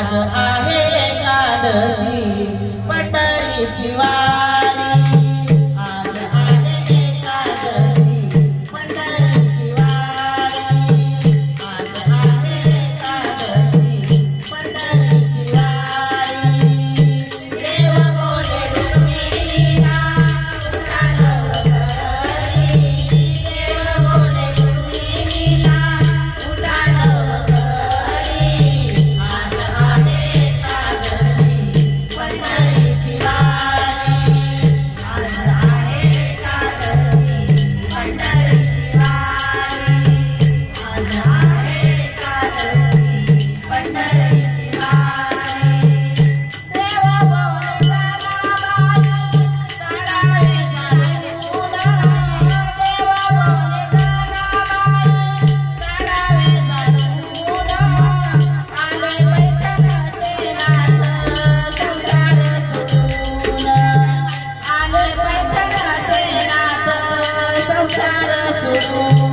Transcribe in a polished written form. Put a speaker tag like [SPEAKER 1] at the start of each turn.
[SPEAKER 1] आज आहे एकादशी पंढरीची वारी, आज आहे एकादशी पंढरीची वारी, आज आहे एकादशी पंढरीची वारी. देव बोले रुक्मिणीला उठालो घरी, देव बोले रुक्मिणीला उठालो घरी. आज आहे एकादशी पंढरीची वारी, आज आहे एकादशी पंढरीची वारी, आज आहे एकादशी पंढरीची वारी. देव बोले जनाबाई चढावे जरूर, देव बोले जनाबाई चढावे जरूर. आले पैठणचे नाथ संसार सोडून, आले पैठणचे नाथ संसार सोडून.